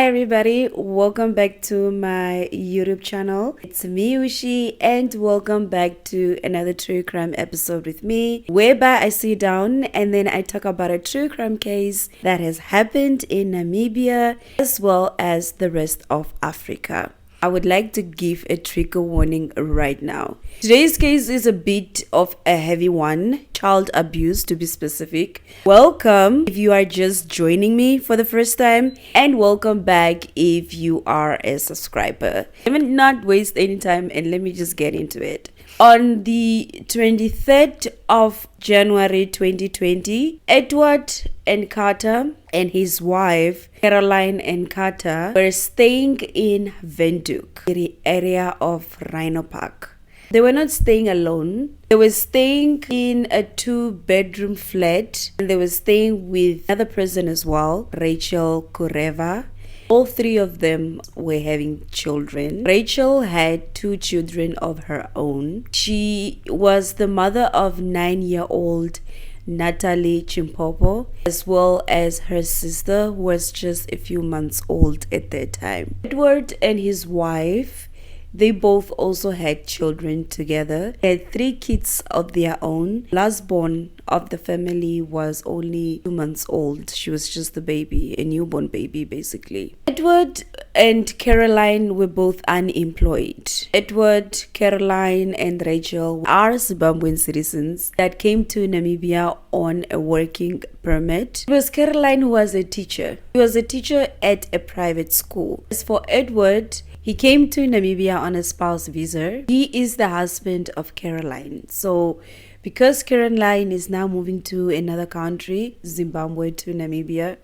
everybody, welcome back to my YouTube channel. It's me Ushi and welcome back to another true crime episode with me, whereby I sit down and then I talk about a true crime case that has happened in Namibia as well as the rest of Africa. I would like to give a trigger warning right now. Today's case is a bit of a heavy one, child abuse to be specific. Welcome if you are just joining me for the first time, and welcome back if you are a subscriber. Let me not waste any time and let me just get into it. On the 23rd of January 2020, Edward and Carter and his wife Caroline and Carter were staying in Windhoek, the area of Rhino Park. They were not staying alone. They were staying in a 2-bedroom flat, and they were staying with another person as well, Rachel Kureva. All three of them were having children. Rachel had 2 children of her own. She was the mother of 9-year-old Natalie Chimpopo, as well as her sister, who was just a few months old at that time. Edward and his wife, they both also had children together. They had 3 kids of their own. Last born of the family was only 2 months old. She was just a baby, a newborn baby basically. Edward and Caroline were both unemployed. Edward, Caroline and Rachel are Zimbabwean citizens that came to Namibia on a working permit. It was Caroline who was a teacher. He was a teacher at a private school. As for Edward, he came to Namibia on a spouse visa. He is the husband of Caroline. So because Caroline is now moving to another country, Zimbabwe to Namibia,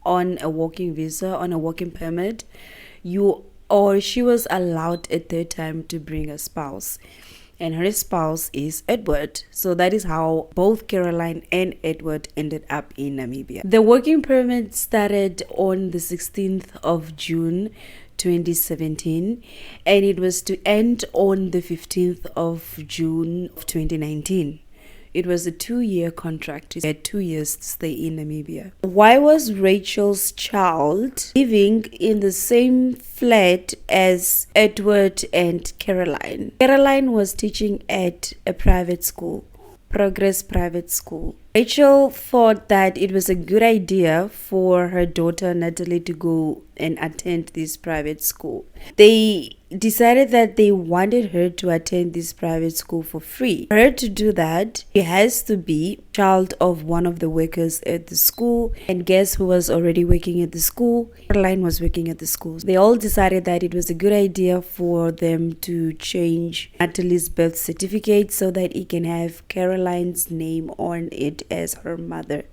on a working visa, on a working permit, she was allowed at that time to bring a spouse. And her spouse is Edward. So that is how both Caroline and Edward ended up in Namibia. The working permit started on the 16th of June 2017, and it was to end on the 15th of June of 2019. It was a 2-year contract. He had 2 years to stay in Namibia. Why was Rachel's child living in the same flat as Edward and Caroline? Caroline was teaching at a private school, Progress Private School. Rachel thought that it was a good idea for her daughter Natalie to go and attend this private school. They decided that they wanted her to attend this private school for free. For her to do that, she has to be child of one of the workers at the school. And guess who was already working at the school? Caroline was working at the school. They all decided that it was a good idea for them to change Natalie's birth certificate so that it can have Caroline's name on it as her mother,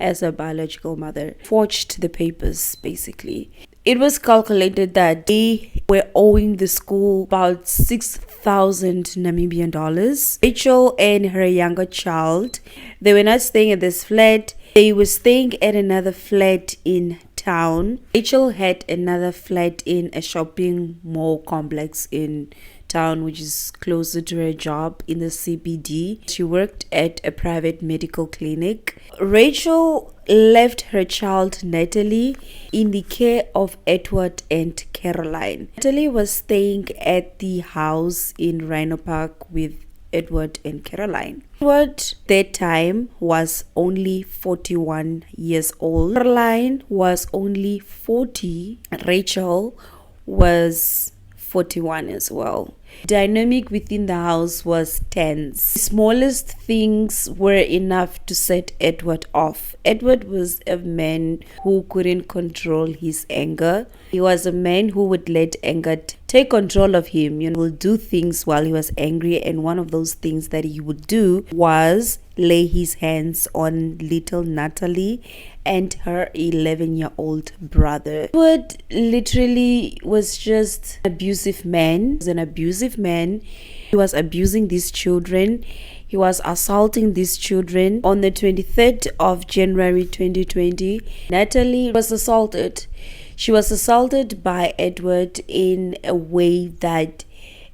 as her biological mother. Forged the papers basically. It was calculated that they were owing the school about 6,000 Namibian dollars. Rachel and her younger child, they were not staying at this flat. They were staying at another flat in town. Rachel had another flat in a shopping mall complex in town, which is closer to her job in the CBD. She worked at a private medical clinic. Rachel left her child Natalie in the care of Edward and Caroline. Natalie was staying at the house in Rhino Park with Edward and Caroline. Edward that time was only 41 years old. Caroline was only 40. Rachel was 41 as well. Dynamic within the house was tense. The smallest things were enough to set Edward off. Edward was a man who couldn't control his anger. He was a man who would let anger take control of him. He would do things while he was angry, and one of those things that he would do was lay his hands on little Natalie and her 11-year-old brother. Edward literally was just an abusive man. He was an abusive man. He was abusing these children. He was assaulting these children. On the 23rd of January 2020, Natalie was assaulted. She was assaulted by Edward in a way that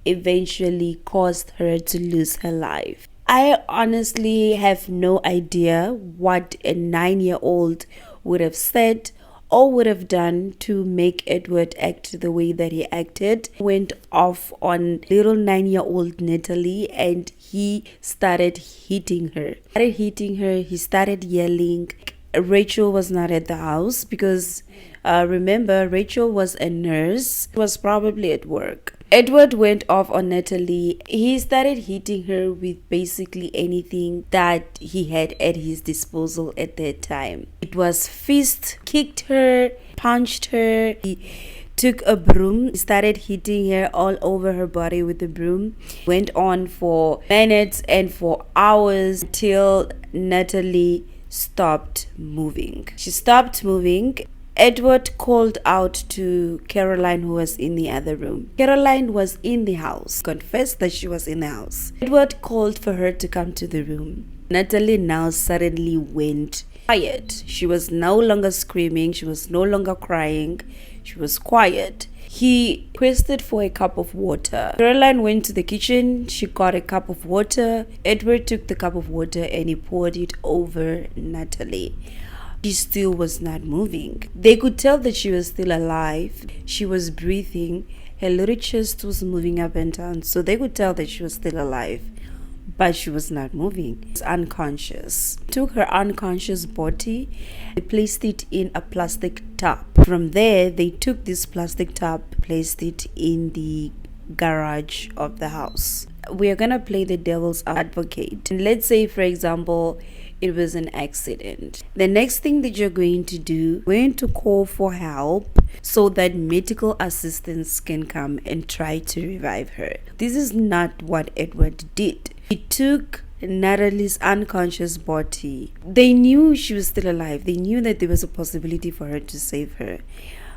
eventually caused her to lose her life. I honestly have no idea what a 9-year-old would have said or would have done to make Edward act the way that he acted, went off on little 9-year-old Natalie, and he started hitting her. He started yelling. Rachel was not at the house because remember, Rachel was a nurse. She was probably at work. Edward went off on Natalie. He started hitting her with basically anything that he had at his disposal at that time. It was fist, kicked her, punched her. He took a broom, started hitting her all over her body with the broom. Went on for minutes and for hours till Natalie stopped moving. She stopped moving. Edward called out to Caroline, who was in the other room. Caroline was in the house, confessed that she was in the house. Edward called for her to come to the room. Natalie now suddenly went quiet. She was no longer screaming. She was no longer crying. She was quiet. He requested for a cup of water. Caroline went to the kitchen. She got a cup of water. Edward took the cup of water and he poured it over Natalie. She still was not moving. They could tell that she was still alive. She was breathing. Her little chest was moving up and down. So they could tell that she was still alive. But she was not moving. She was unconscious. Took her unconscious body. They placed it in a plastic tub. From there, they took this plastic tub, placed it in the garage of the house. We are gonna play the devil's advocate. And let's say, for example, it was an accident. The next thing that you're going to do, we're going to call for help so that medical assistance can come and try to revive her. This is not what Edward did. He took Natalie's unconscious body. They knew she was still alive. They knew that there was a possibility for her to save her.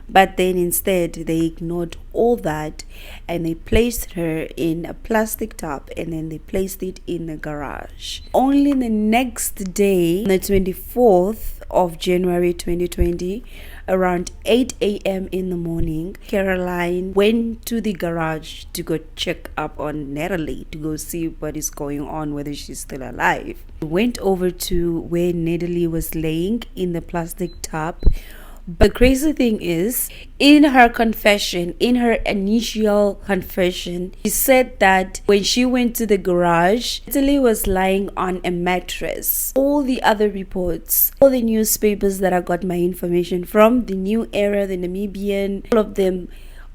But then instead, they ignored all that and they placed her in a plastic tub and then they placed it in the garage. Only the next day, on the 24th of January 2020, around 8 a.m. in the morning, Caroline went to the garage to go check up on Natalie, to go see what is going on, whether she's still alive. Went over to where Natalie was laying in the plastic tub. But the crazy thing is, in her confession, in her initial confession, she said that when she went to the garage, Natalie was lying on a mattress. All the other reports, all the newspapers that I got my information from, the New Era, the Namibian, all of them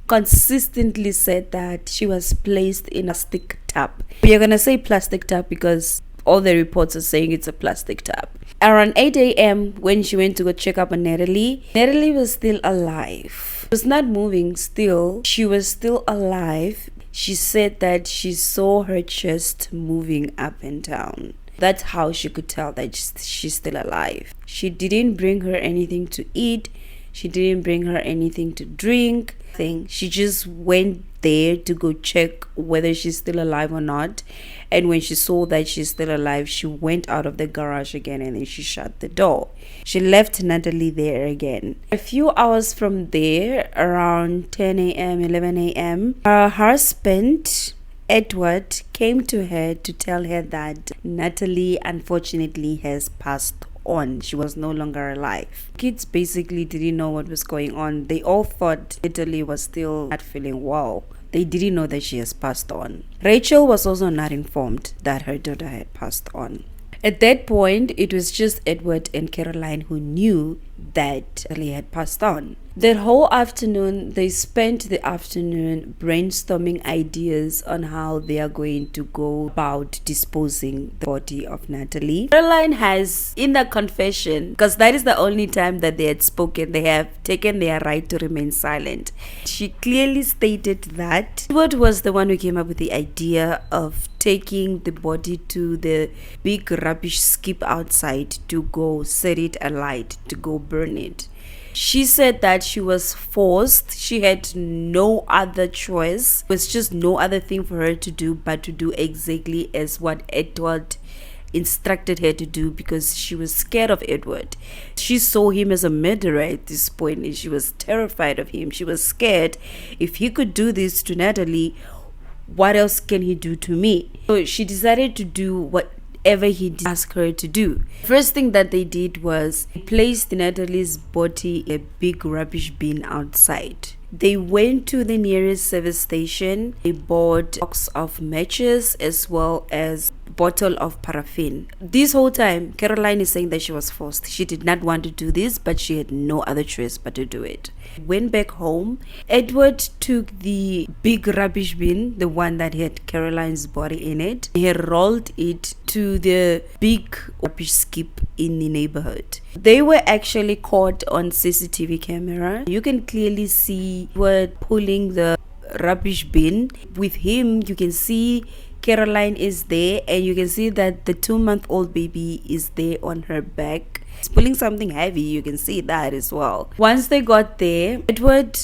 consistently said that she was placed in a plastic tub. We are going to say plastic tub because all the reports are saying it's a plastic tub. Around 8 a.m. when she went to go check up on Natalie, Natalie was still alive. She was not moving still. She was still alive. She said that she saw her chest moving up and down. That's how she could tell that she's still alive. She didn't bring her anything to eat. She didn't bring her anything to drink. She just went there to go check whether she's still alive or not. And when she saw that she's still alive, she went out of the garage again and then she shut the door. She left Natalie there again. A few hours from there, around 10 a.m., 11 a.m., her husband, Edward, came to her to tell her that Natalie unfortunately has passed on. She was no longer alive. Kids basically didn't know what was going on. They all thought Natalie was still not feeling well. They didn't know that she has passed on. Rachel was also not informed that her daughter had passed on. At that point, it was just Edward and Caroline who knew that Natalie had passed on. That whole afternoon, they spent the afternoon brainstorming ideas on how they are going to go about disposing the body of Natalie. Caroline has, in the confession, because that is the only time that they had spoken, they have taken their right to remain silent. She clearly stated that Edward was the one who came up with the idea of taking the body to the big rubbish skip outside to go set it alight, to go burn it. She said that she was forced. She had no other choice. It was just no other thing for her to do but to do exactly as what Edward instructed her to do, because she was scared of Edward. She saw him as a murderer at this point and she was terrified of him. She was scared, if he could do this to Natalie, what else can he do to me? So she decided to do what whatever he did ask her to do. First thing that they did was they placed Natalie's body in a big rubbish bin outside. They went to the nearest service station. They bought a box of matches as well as a bottle of paraffin. This whole time, Caroline is saying that she was forced. She did not want to do this, but she had no other choice but to do it. Went back home. Edward took the big rubbish bin, the one that had Caroline's body in it. He rolled it to the big rubbish skip in the neighborhood. They were actually caught on CCTV camera. You can clearly see Edward pulling the rubbish bin. With him, you can see Caroline is there, and you can see that the 2-month-old baby is there on her back. He's pulling something heavy. You can see that as well. Once they got there, Edward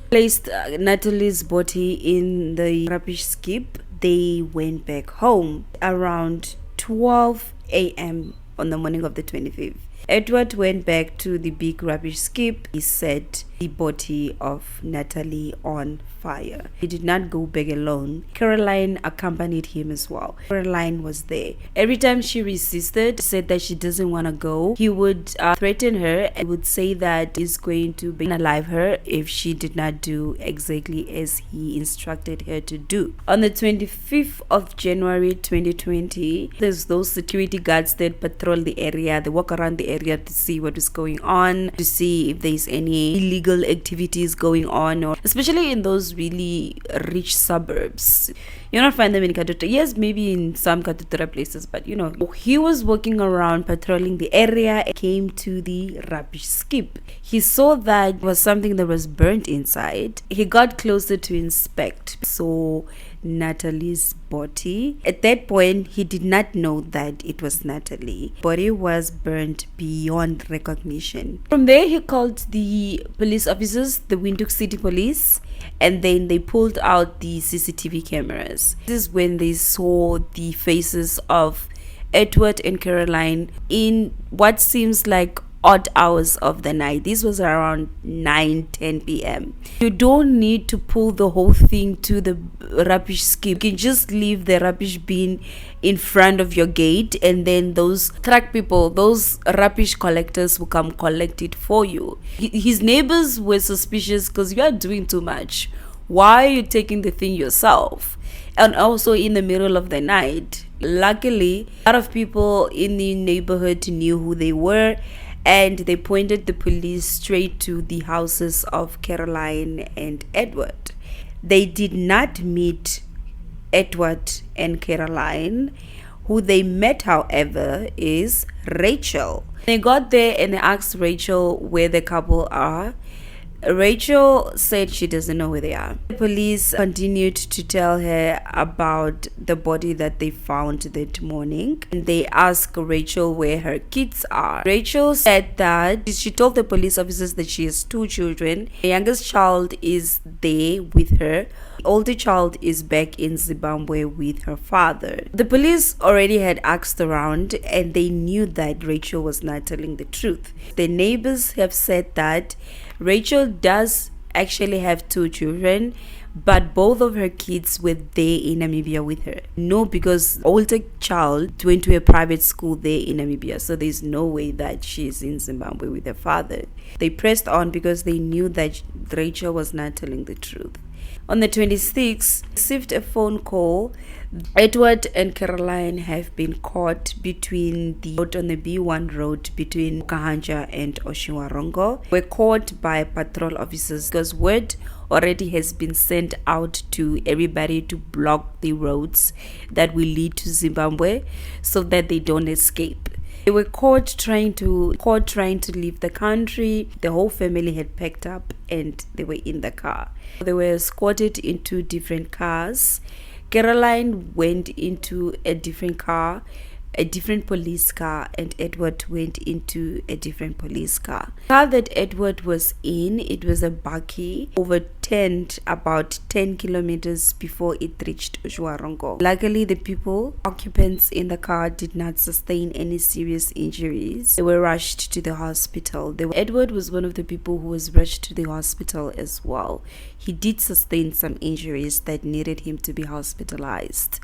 placed Natalie's body in the rubbish skip. They went back home around 12 a.m. on the morning of the 25th. Edward went back to the big rubbish skip. He set the body of Natalie on fire. He did not go back alone. Caroline accompanied him as well. Caroline was there. Every time she resisted, said that she doesn't want to go, he would threaten her and would say that he's going to unalive her if she did not do exactly as he instructed her to do. On the 25th of January 2020, there's those security guards that patrol the area. They walk around the area to see what is going on, to see if there's any illegal activities going on, or especially in those really rich suburbs. You'll not find them in Katutura. Yes, maybe in some Katutura places, but you know, he was walking around patrolling the area and came to the rubbish skip. He saw that it was something that was burnt inside. He got closer to inspect. So Natalie's body. At that point, he did not know that it was Natalie. Body was burnt beyond recognition. From there, he called the police officers, the Windhoek City Police, and then they pulled out the CCTV cameras. This is when they saw the faces of Edward and Caroline in what seems like odd hours of the night. This was around 9-10 p.m. You don't need to pull the whole thing to the rubbish skip. You can just leave the rubbish bin in front of your gate, and then those truck people, those rubbish collectors will come collect it for you. His neighbors were suspicious because you are doing too much. Why are you taking the thing yourself? And also in the middle of the night. Luckily, a lot of people in the neighborhood knew who they were, and they pointed the police straight to the houses of Caroline and Edward. They did not meet Edward and Caroline. Who they met, however, is Rachel. They got there and they asked Rachel where the couple are. Rachel said she doesn't know where they are. The police continued to tell her about the body that they found that morning. And they asked Rachel where her kids are. Rachel said that she told the police officers that she has 2 children. The youngest child is there with her. The older child is back in Zimbabwe with her father. The police already had asked around and they knew that Rachel was not telling the truth. The neighbors have said that Rachel does actually have 2 children, but both of her kids were there in Namibia with her. No, because older child went to a private school there in Namibia, so there's no way that she's in Zimbabwe with her father. They pressed on because they knew that Rachel was not telling the truth. On the 26th, received a phone call. Edward and Caroline have been caught between the road on the B1 road between Kahanja and Oshiwarongo. Were caught by patrol officers because word already has been sent out to everybody to block the roads that will lead to Zimbabwe so that they don't escape. They were caught trying to leave the country. The whole family had packed up and they were in the car. They were escorted into different cars. Caroline went into a different car, a different police car, and Edward went into a different police car. The car that Edward was in, it was a bakkie, overturned about 10 kilometers before it reached Oshiwarongo. Luckily, the occupants in the car did not sustain any serious injuries. They were rushed to the hospital. Edward was one of the people who was rushed to the hospital as well. He did sustain some injuries that needed him to be hospitalized.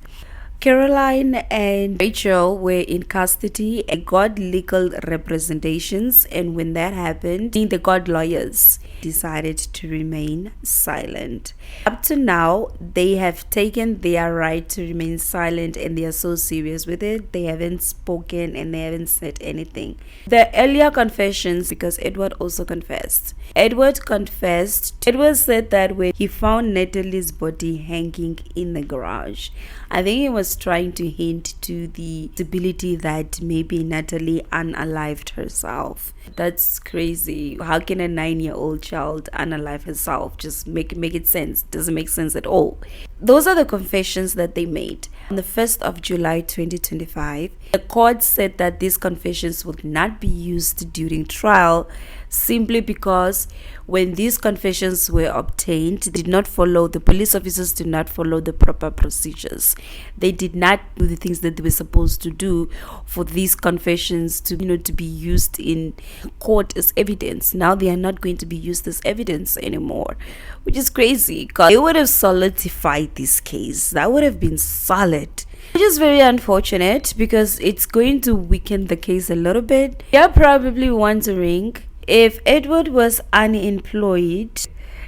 Caroline and Rachel were in custody and got legal representations, and when that happened, they got lawyers, decided to remain silent. Up to now, they have taken their right to remain silent, and they are so serious with it. They haven't spoken and they haven't said anything. The earlier confessions, because Edward also confessed. Edward said that when he found Natalie's body hanging in the garage, I think he was trying to hint to the possibility that maybe Natalie unalived herself. That's crazy. How can a 9-year-old child unalive herself? Just make it sense. Doesn't make sense at all. Those are the confessions that they made. On the 1st of July 2025, the court said that these confessions would not be used during trial, simply because when these confessions were obtained, the police officers did not follow the proper procedures. They did not do the things that they were supposed to do for these confessions to be used in court as evidence. Now they are not going to be used as evidence anymore, which is crazy, because they would have solidified this case. That would have been solid, which is very unfortunate because it's going to weaken the case a little bit. You're probably wondering, if Edward was unemployed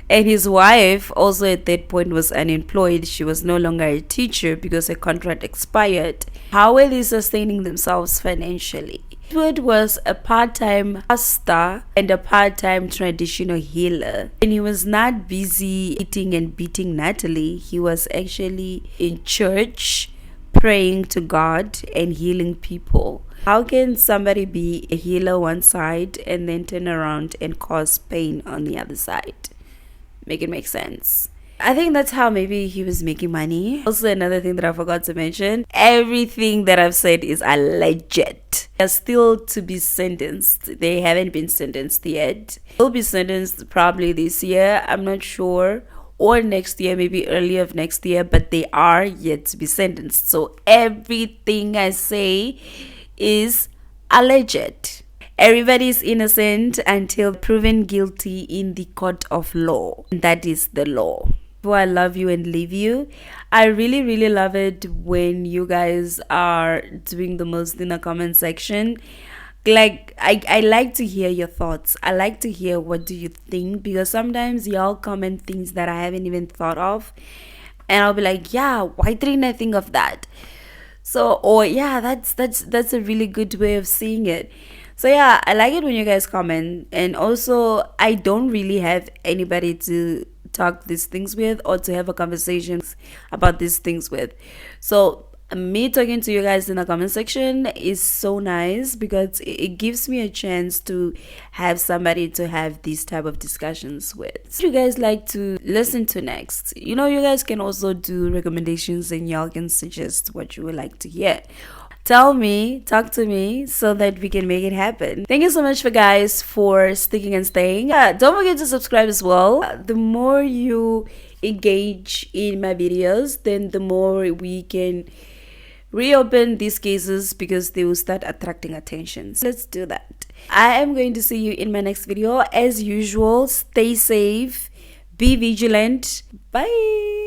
and his wife also at that point was unemployed, she was no longer a teacher because her contract expired, how were they sustaining themselves financially? Edward was a part-time pastor and a part-time traditional healer, and he was not busy eating and beating Natalie. He was actually in church praying to God and healing people. How can somebody be a healer one side and then turn around and cause pain on the other side? Make it make sense. I think that's how maybe he was making money. Also, another thing that I forgot to mention, everything that I've said is alleged. They're still to be sentenced. They haven't been sentenced yet. They'll be sentenced probably this year, I'm not sure, or next year, maybe early of next year, but they are yet to be sentenced. So everything I say is alleged. Everybody is innocent until proven guilty in the court of law. That is the law. Before I love you and leave you, I really, really love it when you guys are doing the most in the comment section. Like, I like to hear your thoughts. I like to hear what do you think, because sometimes y'all comment things that I haven't even thought of, and I'll be like, yeah, why didn't I think of that? So, or yeah, that's a really good way of seeing it. So yeah, I like it when you guys comment. And also, I don't really have anybody to talk these things with or to have a conversation about these things with. So me talking to you guys in the comment section is so nice, because it gives me a chance to have somebody to have these type of discussions with. What you guys like to listen to next? You guys can also do recommendations, and y'all can suggest what you would like to hear. Tell me, talk to me, so that we can make it happen. Thank you so much for sticking and staying. Don't forget to subscribe as well. The more you engage in my videos, then the more we can reopen these cases, because they will start attracting attention. So let's do that. I am going to see you in my next video. As usual, stay safe, be vigilant. Bye.